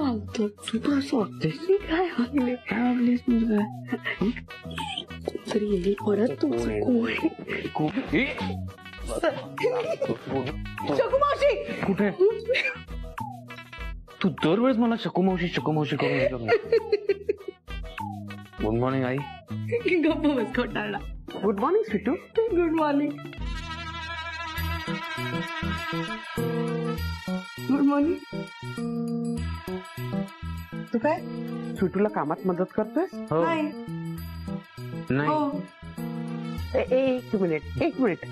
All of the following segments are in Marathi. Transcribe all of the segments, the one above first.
वागतो तुला असं वाटतंय काय वागले काय वागलेस म्हणजे काय तरी येईल परत तू शकूमावशी कुठे तू दरवेळेस मला शकूमावशी करून गुड मॉर्निंग आई गप्प बस खोटाळला good morning Sweetu good morning good morning तू काय स्वीटूला कामात मदत करतोयस हो नाही नाही एक मिनिट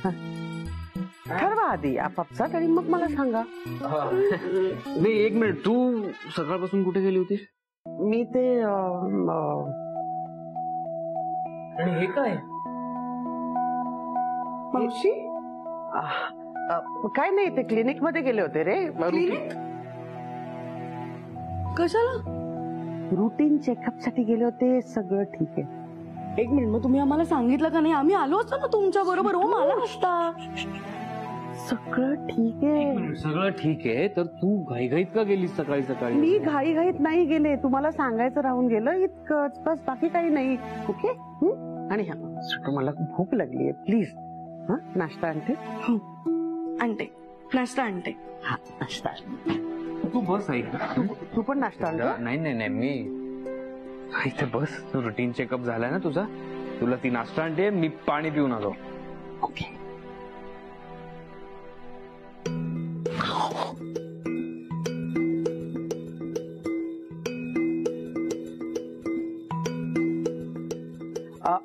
ठरवा आधी आपापसात आणि मग मला सांगा नाही एक मिनिट तू सकाळपासून कुठे गेली होतीस मी ते आणि हे काय मावशी काय नाही ते क्लिनिक मध्ये गेले होते रे कशाला रुटीन चेकअप साठी गेले होते सगळं ठीक आहे एक मिनिट मग तुम्ही आम्हाला सांगितलं का नाही आम्ही आलो असतो ना तुमच्या बरोबर हो मला असता सगळं ठीक आहे सगळं ठीक आहे तर तू घाईघाईत का गेलीस सकाळी सकाळी मी घाईघाईत नाही गेले तुम्हाला सांगायचं राहून गेलं इतकंच बस बाकी काही नाही ओके आणि हा मला भूक लागली आहे प्लीज हा नाश्ता आणते आणते नाश्ता आणते हा नाश्ता तू बस ऐक तू पण नाश्ता आणतो नाही नाही नाही मी इथे बस तू रुटीन चेकअप झालाय ना तुझा तुला ती नाश्ता आणते मी पाणी पिऊन आलो ओके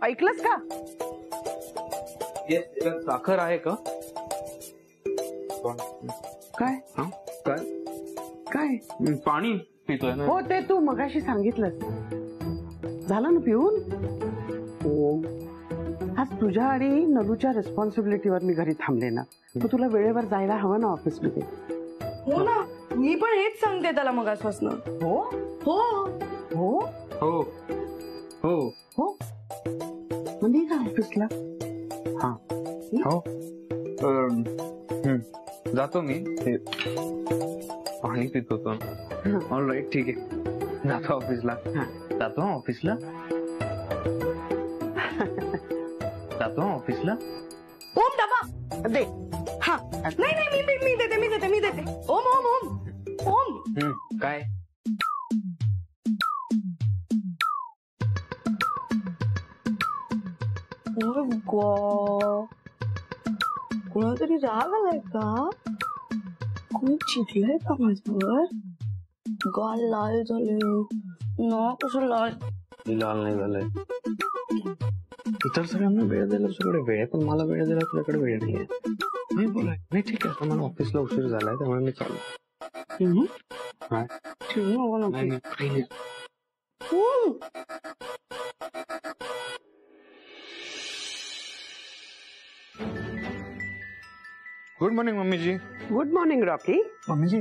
ऐकलंस का साखर आहे का काय काय काय पाणी पितोय ना हो ते तू मगाशी सांगितलंस झालं ना पिऊन आज तुझ्या आणि नलूच्या रिस्पॉन्सिबिलिटीवर मी घरी थांबले ना मग तुला वेळेवर जायला हवं ना ऑफिसमध्ये हो ना मी पण हेच सांगते त्याला मगासपासून हो हो हो हो हो हो म्हणजे का ऑफिसला हा हो जातो मी ते पाणी पित होतो ऑल राईट ठीक आहे जातो ऑफिसला जातो ऑफिसला ओम डबा दे हा नाही मी देते ओम ओम ओम ओम काय कोणातरी राग आलाय का कोणी चिडलंय का माझ्यावर गाल लाल झाले ना कसं लाल लाल नाही झालंय इतर सगळ्यांना वेळ दिला तुझ्याकडे वेळ आहे पण मला वेळ दिला तुझ्याकडे वेळ नाहीये नाही बोलाय नाही ठीक आहे मला ऑफिसला उशीर झालाय त्यामुळे मी चालू गुड मॉर्निंग मम्मी जी गुड मॉर्निंग रॉकी मम्मी जी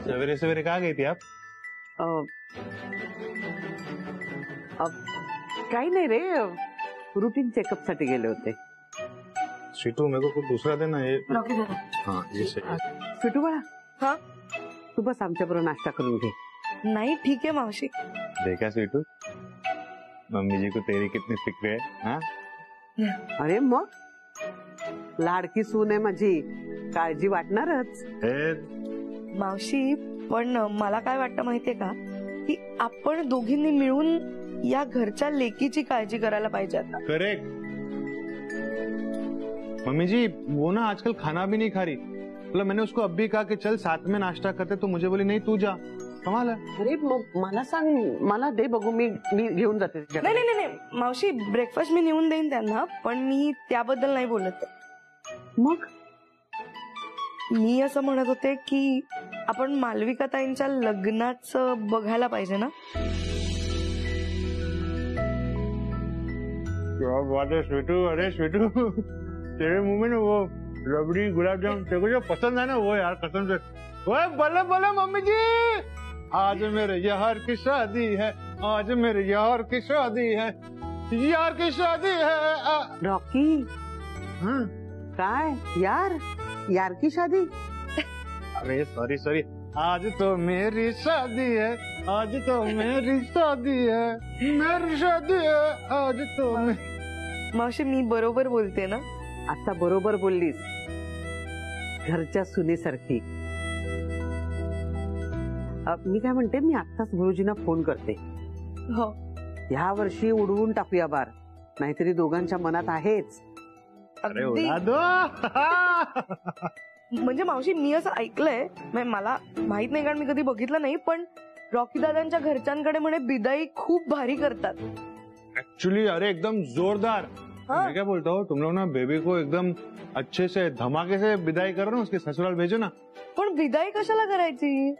सवेरे सवेरे कहाँ गई थी आप काही नाही रे रुटीन चेकअप साठी गेले होते स्वीटू मेरे को कुछ दूसरा देना ये हाँ ये सही स्वीटू बाळा हा तू बस आमच्या बरोबर नाश्ता करून घे नाही ठीक आहे मावशी देखा स्वीटू मम्मी जी को तेरी कितनी फिक्र है हाँ अरे मग लाडकी सून आहे माझी काळजी वाटणारच मावशी पण मला काय वाटतं माहितीये का की आपण दोघींनी मिळून या घरच्या लेकीची काळजी करायला पाहिजे आता करेक्ट मम्मी जी वो ना आजकल खाना भी नहीं खा रही मतलब मैंने उसको अब भी कहा कि चल साथ में नाश्ता करते तो मुझे बोली नहीं तू जा कमाल है अरे मग मला सांग मला दे बघू मी घेऊन जाते नाही नाही नाही मावशी ब्रेकफास्ट मी नेऊन देईन त्यांना पण मी त्याबद्दल नाही बोलत मग मी असं म्हणत होते की आपण मालविका ताईंच्या लग्नाचं बघायला पाहिजे ना क्या बात है स्वीटू अरे स्वीटू तेरे मुंह में ना वो रबड़ी गुलाब जामुन तेरे को जो पसंद है ना वो यार कसम से ओए बोले बोले मम्मी जी आज मेरे यार की शादी है आज मेरे यार की शादी है यार की शादी है रॉकी काय यार यार की शादी अरे सॉरी सॉरी आज तो मेरी शादी है, आज तो मेरी शादी है, मेरी शादी है, आज तो मावशी मी बरोबर बोलते ना? आता बरोबर बोललीस, घरच्या सुनेसारखी. मी काय म्हणते, मी आत्ताच गुरुजींना फोन करते. हो. ह्या वर्षी उडवून टाकूया बार, नाहीतरी दोघांच्या मनात आहेच. अरे अगदी. उडा दो. म्हणजे मावशी मी असं ऐकलंय, म्हणजे मला माहित नाही कारण मी कधी बघितलं नाही, पण रॉकी दादांच्या घरच्यांकडे म्हणे बिदाई खूप भारी करतात. एक्चुअली अरे एकदम जोरदार. हाँ? मैं क्या बोलता हूँ, तुम लोग ना बेबी को एकदम अच्छे से धमाके से विदाई करो ना, उसके ससुराल भेजो ना. पण बिदाई कशाला करायची?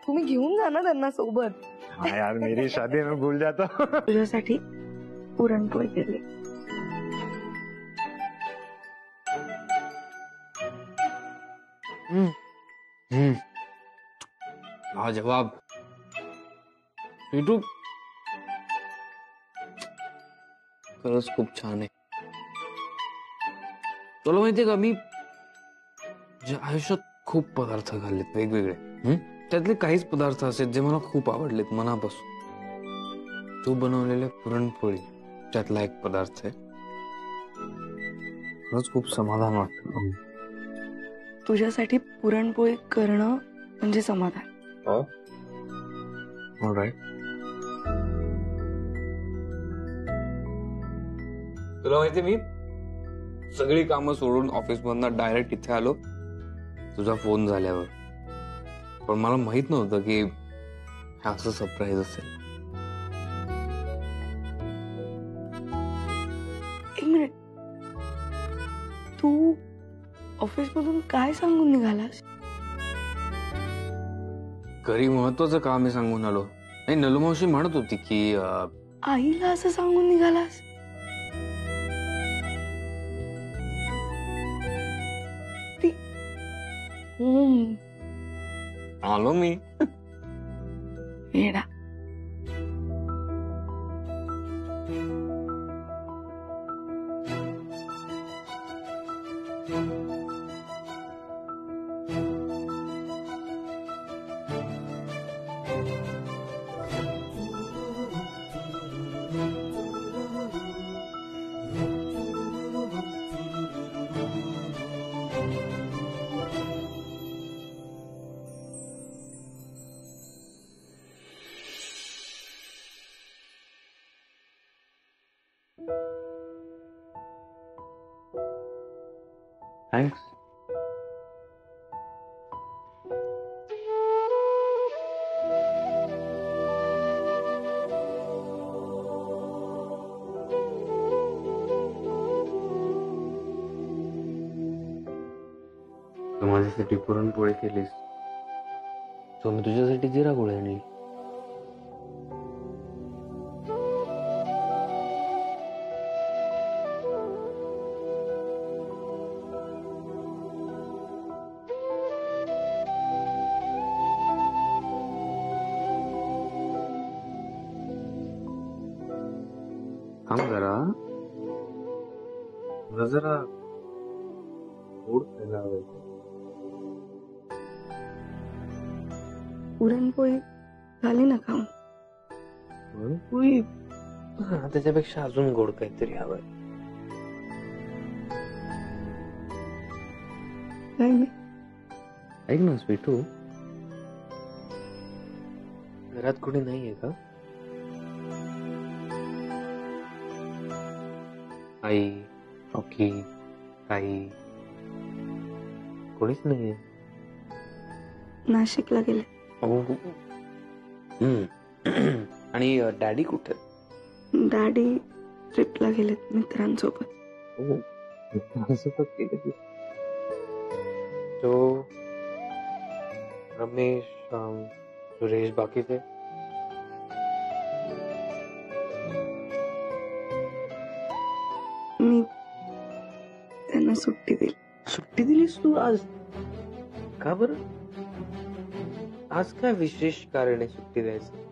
तुम्ही घेऊन जा ना त्यांना सोबत. हाँ यार, मेरी शादी में भूल जाता. तुझ्यासाठी पुरणपोळी केली. हा जवाब स्वीटू खरंच खूप छान आहे. तुला माहितीये का, मी आयुष्यात खूप पदार्थ खाल्लेत वेगवेगळे. त्यातले काहीच पदार्थ असे जे मला खूप आवडलेत मनापासून. तू बनवलेल्या पुरणपोळी त्यातला एक पदार्थ आहे. खरंच खूप समाधान वाटतं. तुझ्यासाठी पुरणपोळी करणं म्हणजे समाधान. ऑलराईट. तुला माहिती मी सगळी कामं सोडून ऑफिस मधनं डायरेक्ट इथे आलो तुझा फोन झाल्यावर. पण मला माहित नव्हतं की हे असं सरप्राईज असेल. एक मिनिट, तू ऑफिस मधून काय सांगून निघालास? घरी महत्वाचं काम आहे सांगून आलो. नाही, नलुमावशी म्हणत होती की आईला असं सांगून निघालास? आलो मी. येडा. थँक्स. तू माझ्यासाठी पुरणपोळी केलीस, तो मी तुझ्यासाठी जिरा गोळी आणली. थांब जरा, तुला जरा गोड खायला हवंय. पुरणपोळी झाली ना खाऊन? पुरणपोळी त्याच्यापेक्षा अजून गोड काहीतरी हवंय. काय नाही. ऐक ना स्वीटू, घरात कोणी नाहीये का? आई, रॉकी, ताई, कोणीच नाहीये. नाशिकला गेले. आणि डॅडी कुठे? डॅडी ट्रिपला गेलेत मित्रांसोबत. तो रमेश, सुरेश, बाकीचे मी त्यांना सुट्टी दिली. सुट्टी दिलीस तू आज? का बरं? आज काय विशेष कारण आहे सुट्टी द्यायचं?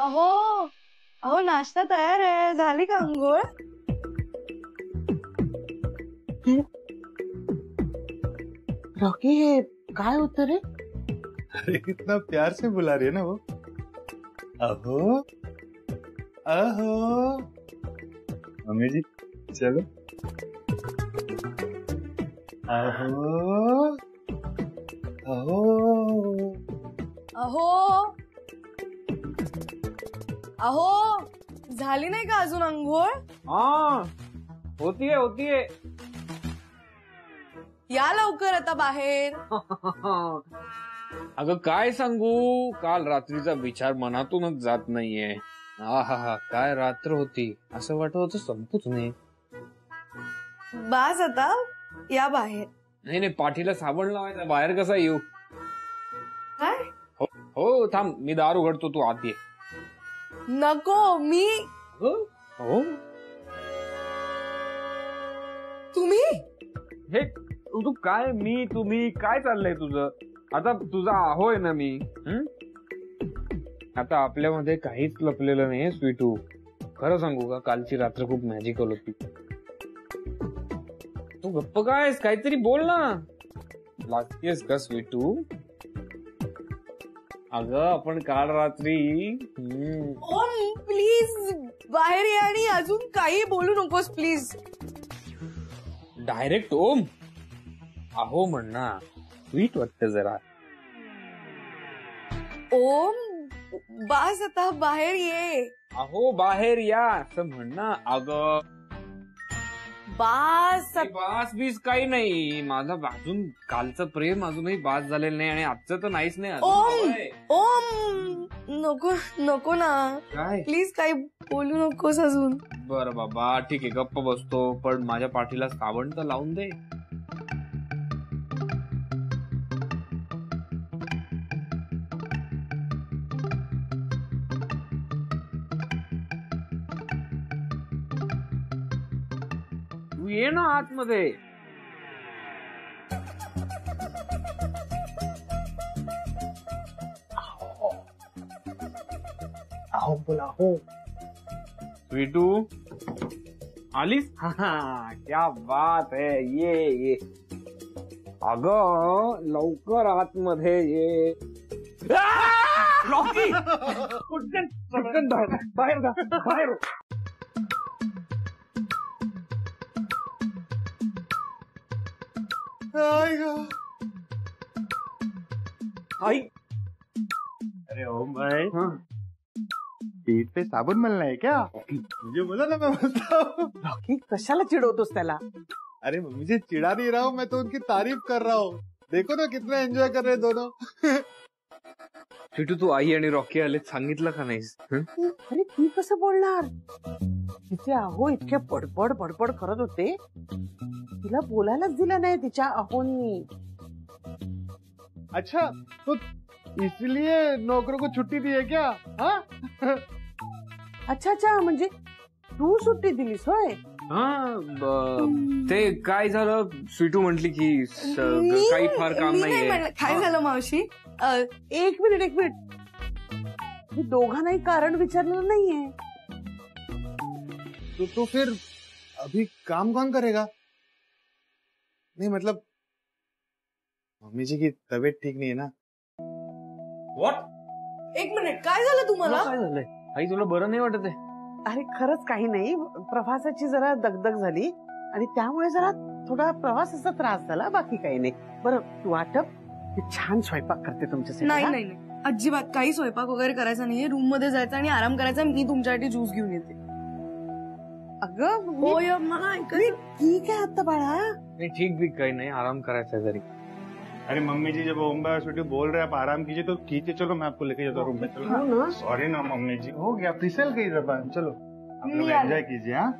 अहो अहो नाश्ता तयार आहे, झाली का अंघोळ? रॉकी हे काय होतं रे? अरे कितना प्यार से बुला रही है ना वो. अहो अहो मम्मी जी चलो. अहो अहो अहो अहो झाली नाही का अजून अंघोळ? हा होतीये होतीये. या लवकर आता बाहेर. अगं काय सांगू, काल रात्रीचा विचार मनातूनच जात नाहीये. हा काय रात्र होती, असं वाटत होतं संपूच नाही. बास आता, या बाहेर. नाही नाही, पाठीला साबण लावायचा, बाहेर कसा येऊ? काय? हो थांब, मी दार उघडतो, तू आत ये. नको, मी. हो तुम्ही हे तू काय, मी तुम्ही काय चाललंय तुझं? आता तुझा आहोय ना मी. आता आपल्यामध्ये काहीच लपलेलं नाही स्वीटू. खरं सांगू का, कालची रात्र खूप मॅजिकल होती. तू गप्प कायस, काहीतरी बोल ना. लागतेस का स्वीटू? अगं आपण काल रात्री ओम प्लीज बाहेर ये आणि अजून काही बोलू नकोस प्लीज. डायरेक्ट ओम अहो म्हण ना, स्वीट वाटत जरा. ओम बास आता, बाहेर ये. अहो बाहेर या असं म्हण ना. अगं बास. बास बीस काही नाही. माझं अजून कालचं प्रेम अजूनही बास झालेलं नाही आणि आजचं तर नाहीच नाही. ओम ओम नको नको ना, काय प्लीज काही बोलू नकोस अजून. बरं बाबा ठीक आहे, गप्प बसतो, पण माझ्या पाठीला साबण तर लावून दे. तू ये ना आतमध्ये. अहो बोला हो. स्वीटू आलीस? क्या बात है, ये अगं लवकर आतमध्ये ये. रॉकी पटकन बाहेर जा, बाहेर. आई अरे ओम भाई, पीठ पे साबुन मलना है क्या? मुझे बोला ना, मैं मलता हूँ. रॉकी कशाला चिडवतोस त्याला? अरे मम्मी जी चिढ़ा नहीं रहा हूँ, मैं तो उनकी तारीफ कर रहा हूँ. देखो ना कितना एंजॉय कर रहे हैं दोनों. स्वीटू तू आई आणि रॉकी आले सांगितलं का नाहीस? अरे ती कसं बोलणार? तिचे अहो इतके बडबड बडबड करत होते, तिला बोलायलाच दिलं नाही तिच्या अहोंनी. अच्छा, तो इसलिए नौकरों को छुट्टी दी है क्या? हाँ? अच्छा अच्छा, म्हणजे तू सुट्टी दिलीस होय? ते काय झालं, स्वीटू म्हटली की काही फार काम मी नाही नाहीये. म्हणलं. काय झालं मावशी? एक मिनिट मी दोघांनाही कारण विचारलेलं नाहीये. तो फिर अभी काम कौन करेगा? नहीं मतलब मम्मी जी की तबीयत ठीक नहीं है ना. What? एक मिनिट, काय झालं तुम्हाला? काय झालंय आई, तुला बरं नाही वाटत आहे? अरे खरंच काही नाही, प्रवासाची जरा दगदग झाली आणि त्यामुळे जरा थोडा प्रवासाचा त्रास झाला, बाकी काही नाही. बरं तू आटप, मी छान स्वयंपाक करते तुमच्यासाठी. नाही हा? नाही नाही, अजिबात काही स्वयंपाक वगैरे करायचा नाहीये. रूम मध्ये जायचं आणि आराम करायचा. मी तुमच्यासाठी ज्यूस घेऊन येते. अगं होय, मला ऐकायचं. ठीक आहे आता बाळा. नाही ठीक भी काही नाही, आराम करायचा आहे जरी. अरे मम्मी जी, जब ओम भाई स्वीटी बोल रहे हैं आप आराम कीजिए तो कीजिए. चलो मैं आपको लेके जाता हूँ रूम में. चलो. हो ना? सॉरी ना मम्मी जी, हो गया, फिसल गई जबान. चलो आप लोग मी आले. एंजॉय कीजिए. हाँ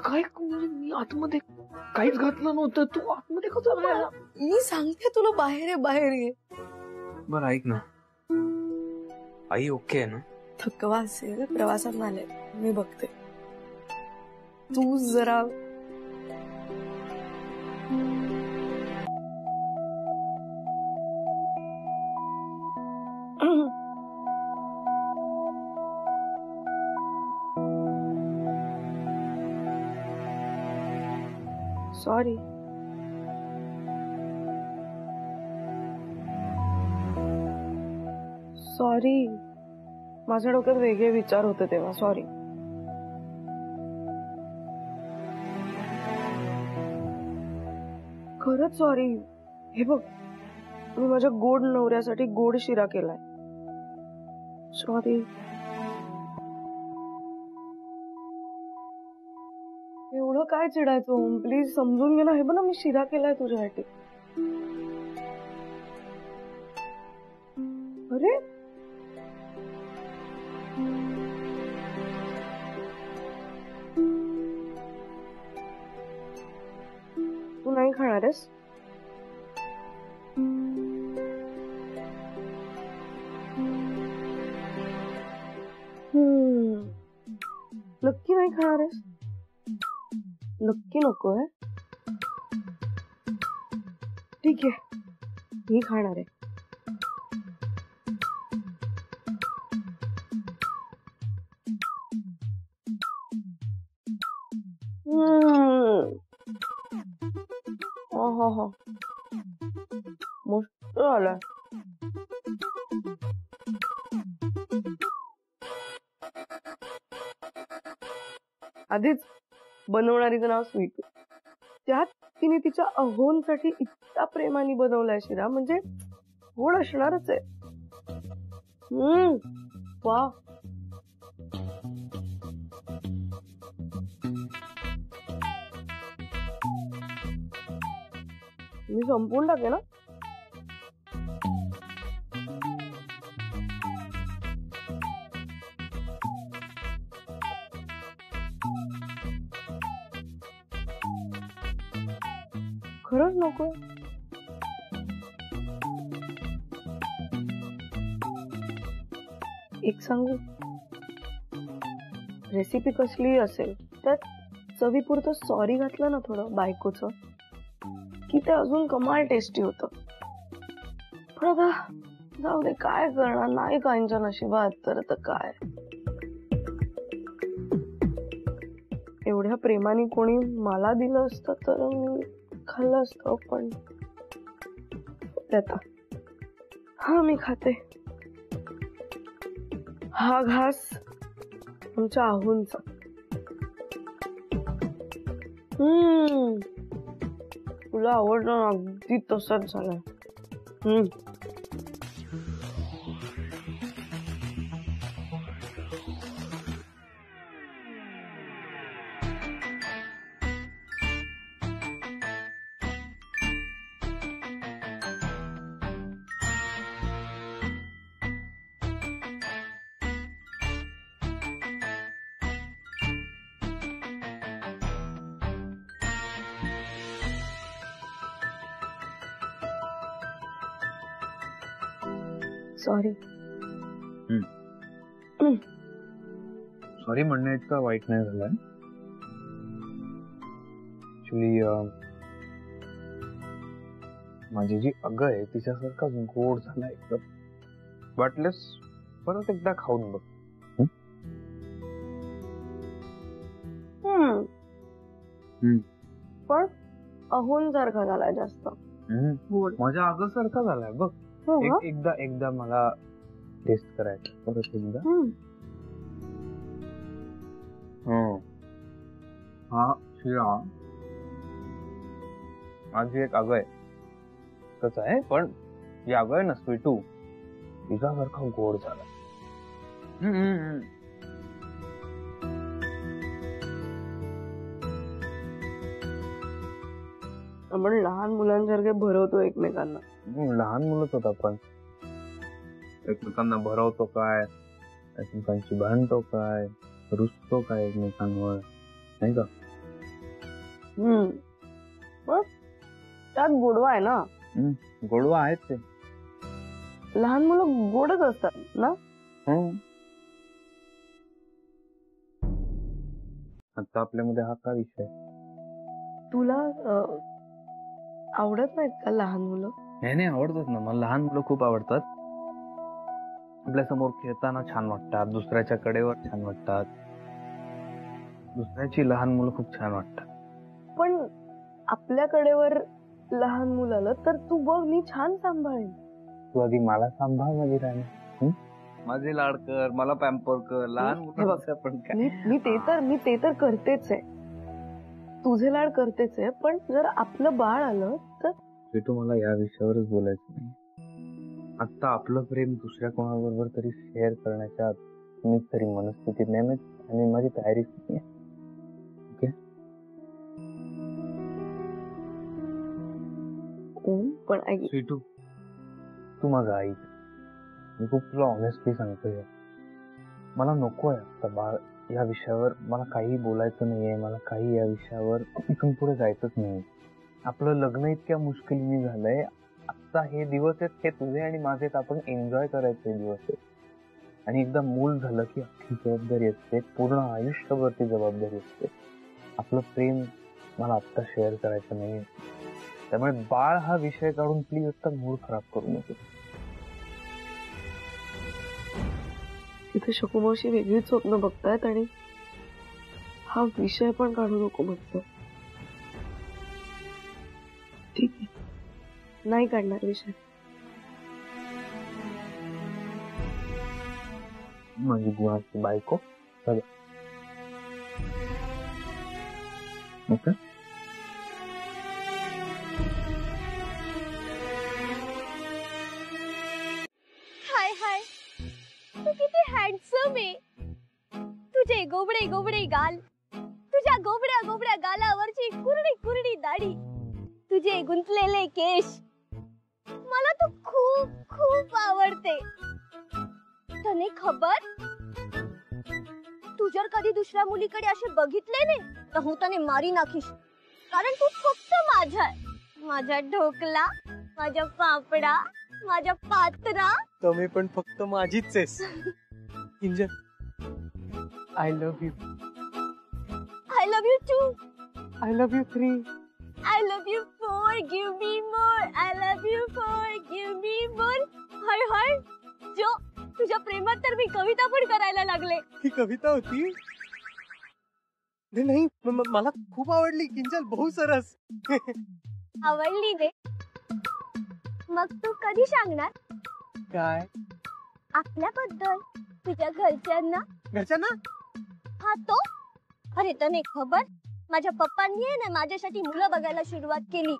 काय मी आतमध्ये काहीच घातलं नव्हतं, तू आतमध्ये कसं राहिला? मी सांगते तुला, बाहेर ये, बाहेर ये. बरं ऐक ना, आई ओके आहे ना? थकवा असेल, प्रवासात आले, मी बघते. तू जरा सॉरी. सॉरी, माझ्या डोक्यात वेगळे विचार होते तेव्हा. सॉरी. खरंच सॉरी. हे बघ, मी माझ्या गोड नवऱ्यासाठी गोड शिरा केलाय. सॉरी. एवढं काय चिडायचं? प्लीज समजून घे ना. हे बघ ना, मी शिरा केलाय तुझ्यासाठी. अरे तू नाही खाणार आहेस? नक्की नाही खाणार आहेस? नक्की नको आहे? ठीक आहे, मी खाणार आहे. हो, मस्त झालाय. आधीच बनवणारीचं नाव स्वीटू, त्यात तिने तिच्या अहोंसाठी इतक्या प्रेमाने बनवलाय शिरा, म्हणजे गोड असणारच आहे. वा. मी संपून टाके ना. खरंच नको? एक सांगू, रेसिपी कसली असेल त्यात चवीपुरतं सॉरी घातलं ना थोडं बायकोचं, की ते अजून कमाल टेस्टी होतं. पण आता जाऊ दे, काय करणार, नाही काहींच्या नशिबात तर आता काय. एवढ्या प्रेमाने कोणी मला दिलं असतं तर मी खाल्लं असतं, पण आता हा मी खाते. हा घास आमच्या आहुंचा. तुला आवडलं ना, अगदी तसंच झालं. सॉरी. सॉरी म्हणण्या इतका वाईट नाही झालाय. ऍक्च्युली माझी जी अगं आहे तिच्यासारखा गोड झाला एकदम. वाटल्यास परत एकदा खाऊन बघ. पण अहोन सारखा झालाय जास्त गोड. माझ्या अगं सारखा झालाय बघ. एकदा मला टेस्ट करायचं परत एकदा. हा शिरा माझी एक अगं आहे कसं आहे, पण ही अगं आहे ना स्वीटू, तिच्यासारखा गोड झाला. आपण लहान मुलांसारखे भरवतो एकमेकांना. लहान मुलंच होत आपण. एकमेकांना भरवतो काय, एकमेकांची भांडतो काय, रुसतो काय एकमेकांवर, नाही का? पण त्यात गोडवा आहे ना. गोडवा आहेत ते. लहान मुलं गोडच असतात ना. आता आपल्यामध्ये हा का विषय? तुला आवडत नाहीत का लहान मुलं? नाही आवडतात ना, मला लहान मुलं खूप आवडतात. आपल्या समोर खेळताना छान वाटतात, दुसऱ्याच्या कडेवर छान वाटतात, दुसऱ्याची लहान मुलं खूप छान वाटतात. पण आपल्या कडेवर लहान मुलं आलं तर तू बघ, मी छान सांभाळेन. तू आधी मला सांभाळ माझी राणी. माझे लाड कर, मला पॅम्पर कर. लहान मुलाचं पण काय. मी ते तर करतेच आहे, तुझे लाड करतेच आहे. पण जर आपलं बाळ आलं तर स्वीटू, मला या विषयावरच बोलायचं नाही. आता आपलं प्रेम दुसऱ्या कोणाबरोबर तरी शेअर करण्याच्या मी तरी मनस्थितीत नाही आणि माझी तयारीच नाही. ओके? पण आई, स्वीटू, तू माझा आई. मी खूप तुला ऑनेस्टली सांगतोय, मला नको आहे आता बाळ. या विषयावर मला काही बोलायचं नाहीये. मला काही या विषयावर इथून पुढे जायचंच नाही. आपलं लग्न इतक्या मुश्किलीने झालंय. आता हे दिवस आहेत, हे तुझे आणि माझे, आपण एन्जॉय करायचे दिवस आहेत. आणि एकदा मूल झालं की अख्खी जबाबदारी असते, पूर्ण आयुष्यभरती जबाबदारी असते. आपलं प्रेम मला आत्ता शेअर करायचं नाही. त्यामुळे बाळ हा विषय काढून प्लीज आता मूड खराब करू नको. इथे शकूमावशी वेगळीच स्वप्न बघतायत आणि हा विषय पण काढू नको म्हणतो. ठीक आहे, नाही काढणार विषय. माझी गुणाची बायको. ओके? हाय हाय, तू किती हँडसम आहे. तुझे गोबडे गोबडे गाल, तुझ्या गोबड्या गोबड्या गालावरची कुरडी कुरडी दाढी, तुझे गुंतलेले केश, मला तू खूप खूप आवडते. तने खबर, तू जर कधी दुसऱ्या मुलीकडे असे बघितले नाही तर હું તને मारी नाखीश. कारण तू फक्त माझा आहे. माझा ढोकला, माझा पापडा, माझा पात्रा. तुम्ही पण फक्त माझीच आहेस. Kinjal, I love you. I love you too. I love you 3. I love you 4, give me more. I love you 4, give me more. हाय हाय, जो तुझ्या प्रेमात तर मी कविता पण करायला लागले. ही कविता होती? नाही, मला खूप आवडली किंजल, बहुत सरस. आवडली रे. मग तू कधी सांगणार? काय? आपल्याबद्दल तुझ्या घरच्यांना. घरच्यांना? हा तो. अरे तने खबर, माझ्या पप्पांनी आहे ना माझ्यासाठी मुलं बघायला सुरुवात केली.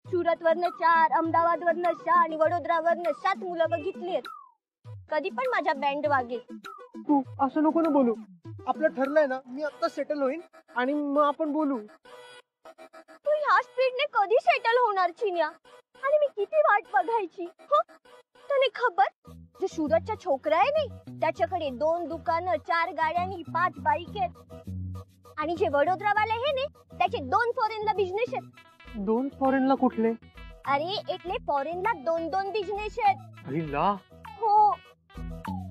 सुरत वरनं 4, अहमदाबाद वरनं 6 आणि वडोदरा वरनं 7 मुलं बघितली. कधी पण माझा बँड वागेल. तू असं नको ना बोलू. आपलं ठरलंय ना, मी आता सेटल होईन आणि मग आपण बोलू. तू ह्या स्पीडने कधी सेटल होणार चिन्या? आणि मी किती वाट बघायची. तने खबर, जो सुरतच्या छोकरा आहे नाही त्याच्याकडे 2 दुकानं, 4 गाड्या आणि 5 बाईक आहेत. आणि जे वडोदरावाले हे ने त्याचे 2 फॉरेनला बिझनेस आहेत. 2 फॉरेनला कुठले? अरे इथले फॉरेनला 2 बिझनेस आहेत. अरे ला. हो,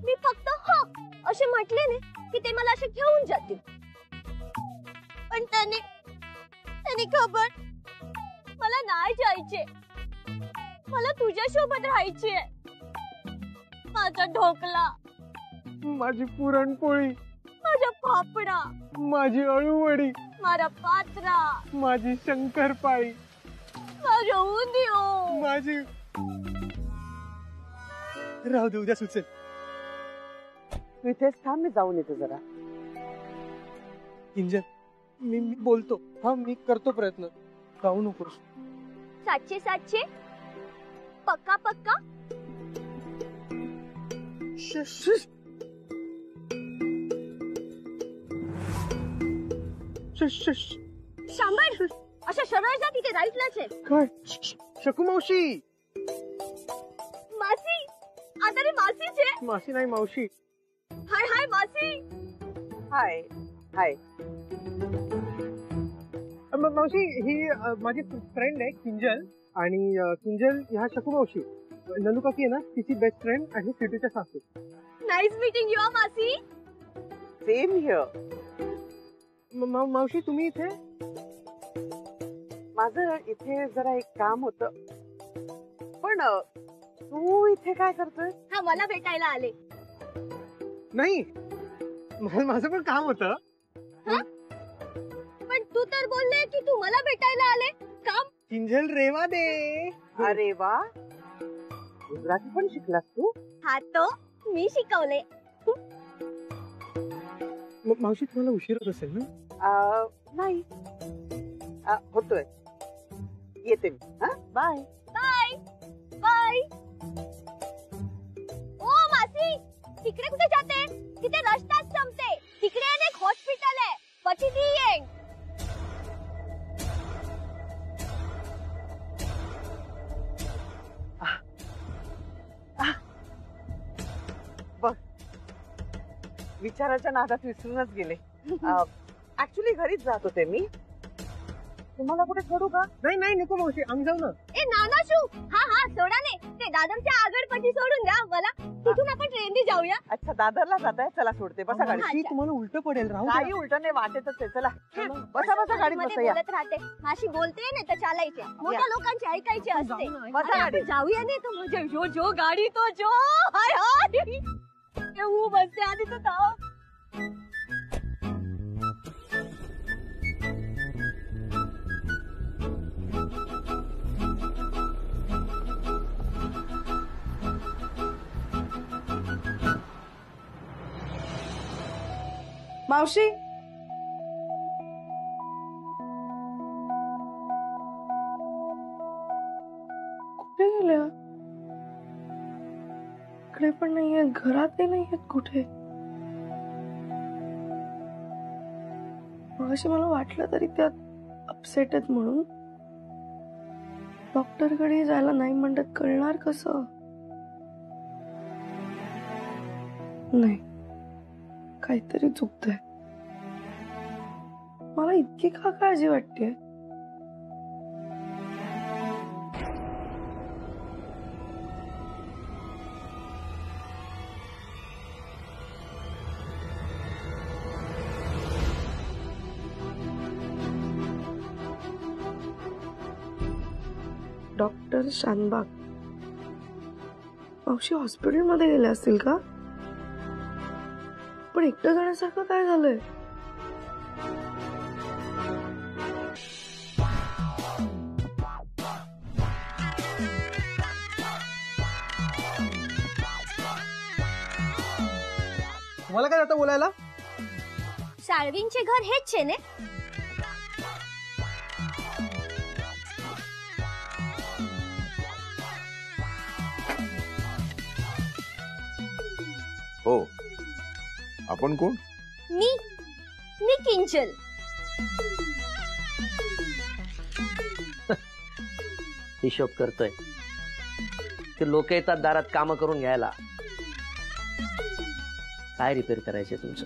मी फक्त हो असे म्हटले ने की ते मला असे घेऊन जातील. पण त्याने खबर, मला नाही जायचे. मला तुझ्यासोबत राहायचे. माझा ढोकला, माझी पुरणपोळी, माझा फाफडा, माझी अळूवडी, माझा पात्रा, माझी शंकरपाळी, माझा उंदिओ, माझी. राहू दे, उद्या सुचेल. तू इथेच थांब, मी जाऊन येते जरा. किंजल, मी बोलतो. हा, मी करतो प्रयत्न. जाऊ नकोस. 700 पक्का पक्का. सांभाळ, अशा सरळ जा, तिथे राईटलाच आहे. काय? शकू मावशी. मासी, आता रे मासीच आहे. मासी नाही, मावशी. हाय हाय मासी. हाय हाय. मावशी, ही माझी फ्रेंड आहे किंजल. आणि किंजल ह्या शकू मावशी. नलू काकी आहे ना, तिची बेस्ट फ्रेंड आणि सिटीच्या सासू. नाईस मीटिंग यू मासी. Same here. मावशी, तुम्ही इथे? माझं इथे जरा एक काम होतं. पण तू इथे काय करतोय? हा, मला भेटायला आले. नाही, माझं पण काम होतं. पण तू तर बोलले की तू मला भेटायला आले. का किंजल रेवा दे. अरे वा, गुजराती पण शिकलास तू? हा तो मी शिकवले. मावशी तुम्हाला उशीर होत असेल ना? नाही, होतोय. येते मी. बाय. Bye bye. ओ मासी, तिकडे कुठे जाते? तिथे रस्ताच संपते. तिकडे एक हॉस्पिटल आहे. પછી ती येईन. बघ, विचाराच्या नादात विसरूनच गेले. ऍक्च्युली घरीच जात होते मी. तुम्हाला कुठे सोडू का? नाही नाही नको मावशी, आम्ही जाऊ ना. ए नानाशू, हा सोडा ने. ते दादरच्या आगरपट्टी सोडून द्या मला. तिथून आपण ट्रेनने जाऊया. अच्छा, दादरला जाताय? चला सोडते. बसा गाडी. मावशी, तुम्हाला उलट पडेल. राहू काही उलट नाही, वाटेतच आहे. चला बसा गाडीत मध्ये बसा. या बोलत राहते. माशी बोलते ना तर चालायचे. मोठ्या लोकांचे ऐकायचे असते. बसा गाडीत. आपण जाऊया नाही तर म्हणजे जो गाडी तो जो. हाय हाय. येऊ बसते आधी तर जाऊ. मावशी, कुठे गेल्या? इकडे पण नाहीये, घरातही नाहीयेत कुठे. मगाशी मला वाटलं तरी त्यात अपसेट आहेत म्हणून. डॉक्टरकडे जायला नाही म्हणतात, कळणार कसं? नाही, काहीतरी चुकतंय. मला इतकी का काळजी वाटते? डॉक्टर शानबाग मावशी हॉस्पिटलमध्ये गेले असतील का? पण एकटं जाण्यासारखं काय झालंय? तुम्हाला काय आता बोलायला? साळवींचे घर हेच आहे ने. हो, आपण कोण? मी किंजल. हिशोब करतोय. ते लोक येतात दारात काम करून घ्यायला. काय रिपेअर करायचे तुमचं?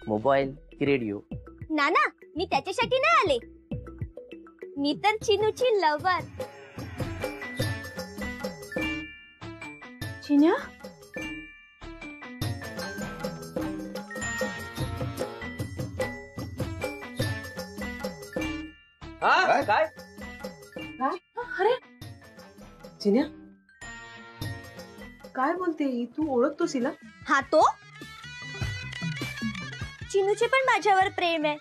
मोबाईल की रेडिओ? नाना, मी त्याच्यासाठी नाही आले. मी तर चिनूची लवर. चिन्या, काय? अरे चिन्या, काय बोलते? तू ओळखतोस हिला? हा तो चिनूचे पण माझ्यावर प्रेम आहे.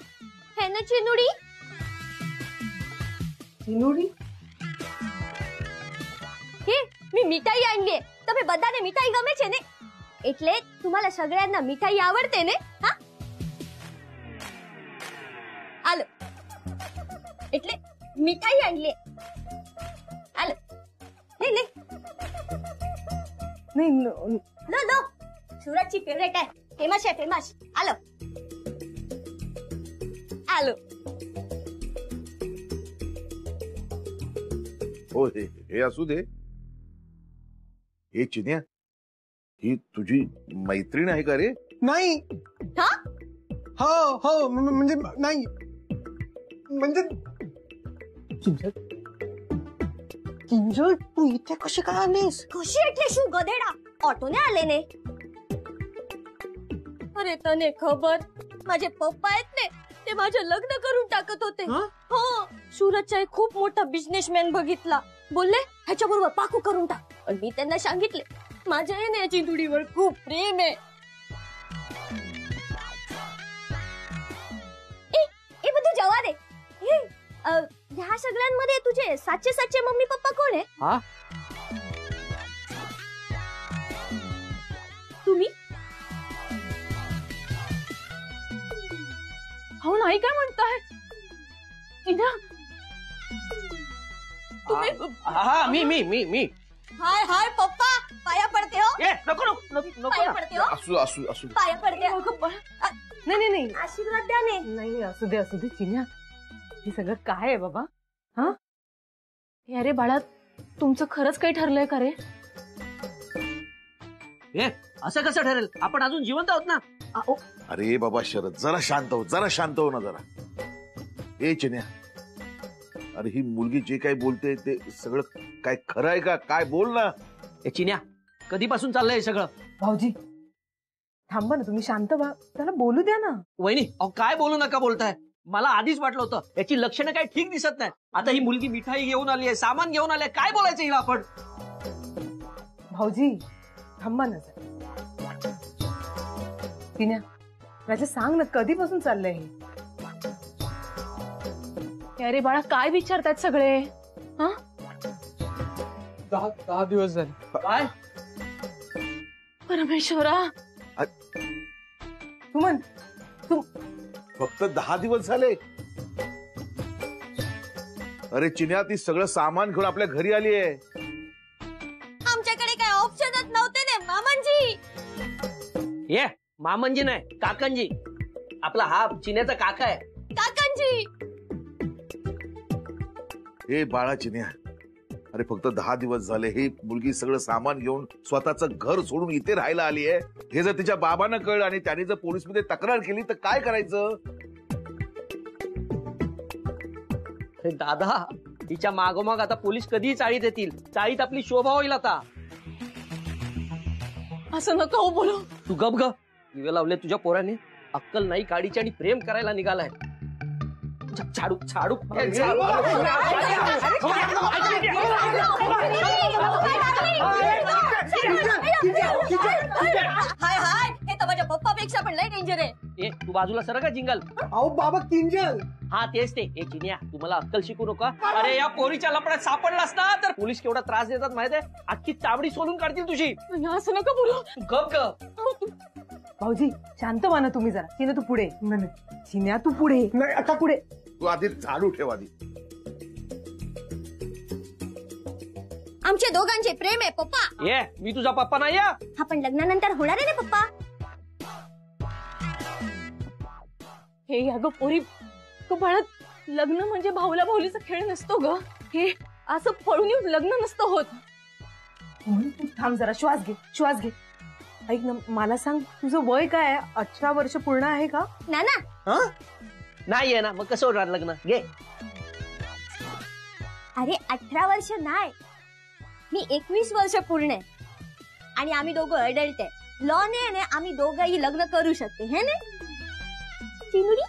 है ना चिनुडी? चिनुडी? हे मी मिठाई आणलीये. તમે બધાને મિઠાઈ ગમે છે ને? એટલે तुम्हाला सगळ्यांना मिठाई आवडते ने? हा आलो. એટલે मिठाई आणली. आलो. ले ले. नाही लो लो. सूरजची फेवरेट आहे. फेमस आहे फेमस. आलो. आलो. हो, हे असू दे. हे चिन्या, ही तुझी मैत्रीण आहे का रे? नाही. हा? हो म्हणजे नाही. म्हणजे किंजल, तू इथे कशी काय आलीस? कशी એટલે શું ગધેડા? ઓટોને આલે ને. अरे तने खबर, माझे पप्पा आहेत ने, ते माझे लग्न करून टाकत होते. हो, सूरजचा एक खूप मोठा बिझनेसमॅन बघितला. बोलले ह्याच्याबरोबर पाकू करून टाक. पण मी त्यांना सांगितले माझ्या याची तुडीवर खूप प्रेम आहे. ए, ए બધું જવા દે. हे ह्या ह्या सगळ्यांमध्ये तुझे साचे मम्मी पप्पा कोण आहे? हा? तुम्ही? हो नाही काय म्हणताय चिन्या? तुम्ही हा मी हाय हाय पप्पा, पाया पडते हो. नको पाया ना. पडते हो. असू असू असू पाया पडते. नाही आशीर्वाद द्या ने. नाही असू दे चिन्या. हे सगळं काय आहे बाबा? हा अरे बाळा, तुमचं खरंच काही ठरलंय का रे? असं कसं ठरेल? आपण अजून जिवंत आहोत ना. अरे बाबा शरद, जरा शांत हो ना जरा. ए चिन्या, अरे ही मुलगी जे काही बोलते ते सगळं काय खरं आहे का? काय बोल ना. चिन्या, कधीपासून चाललंय हे सगळं? भाऊजी थांबा ना, तुम्ही शांत व्हा, त्याला बोलू द्या ना. वहिनी, अहो काय बोलू नका बोलताय. मला आधीच वाटलं होतं याची लक्षणं काही ठीक दिसत नाही. आता ही मुलगी मिठाई घेऊन आली आहे, सामान घेऊन आली आहे, काय बोलायचं हिला आपण? भाऊजी थांबा ना सर. चिन्या, राजा सांग ना, कधीपासून चाललंय हे? अरे बाळा, काय विचारतात सगळे? हा 10 दिवस झाले. काय परमेश्वरा. सुमन, फक्त 10 दिवस झाले? अरे चिन्या, ती सगळं सामान घेऊन आपल्या घरी आली आहे. आमच्याकडे काय ऑप्शनच नव्हते ने मामांजी. ये मामनजी नाही, काकनजी. आपला हा चिन्याचा काका आहे. काकांजी. हे बाळा चिन्या, अरे फक्त 10 दिवस झाले. ही मुलगी सगळं सामान घेऊन स्वतःचं घर सोडून इथे राहायला आली आहे. हे जर तिच्या बाबांना कळलं आणि त्यांनी जर पोलीसमध्ये तक्रार केली तर काय करायचं? दादा, तिच्या मागोमाग आता पोलीस कधीही चाळीत येतील. चाळीत आपली शोभा होईल. आता असं नका हो बोलू. तू गप ग. दिवे लावले तुझ्या पोराने. अक्कल नाही काडीची आणि प्रेम करायला निघालाय. छाडू छाडू हाय हाय, हे तर माझ्या पप्पापेक्षा पण लय डेंजर आहे. तू बाजूला सर का जिंगल. अहो बाबा किंजल. हा तेच ते. चिन्या, तू मला अक्कल शिकू नका. अरे या पोरीच्या लपड्यात सापडलास ना तर पोलीस केवढा त्रास देतात माहितीये. अख्खी चावडी सोलून काढतील तुझी. असं नका बोलू. गप ग. भाऊजी शांत व्हा ना तुम्ही जरा. चिन्या तू पुढे. चिन्या तू पुढे. नाही आता पुढे. तू आधी झाडू ठेव आधी. आमच्या दोघांचे प्रेम आहे पप्पा. ये मी तुझा पप्पा नाही. आपण लग्नानंतर होणार आहे ना पप्पा. हे अगं पोरी, बाळात लग्न म्हणजे भाऊला भाऊलीचा खेळ नसतो ग. हे असं पळून येऊन लग्न नसतं होत. तू थांब जरा, श्वास घे. ऐक ना, मला सांग, तुझं वय काय आहे? 18 वर्ष पूर्ण आहे का? ना नाहीये ना, मग कसं होणार लग्न? घे. अरे 18 वर्ष नाही, मी 21 वर्ष पूर्ण आहे. आणि आम्ही दोघं अडल्ट आहे. लॉ ने आम्ही दोघंही लग्न करू शकते हे ना चिमुडी.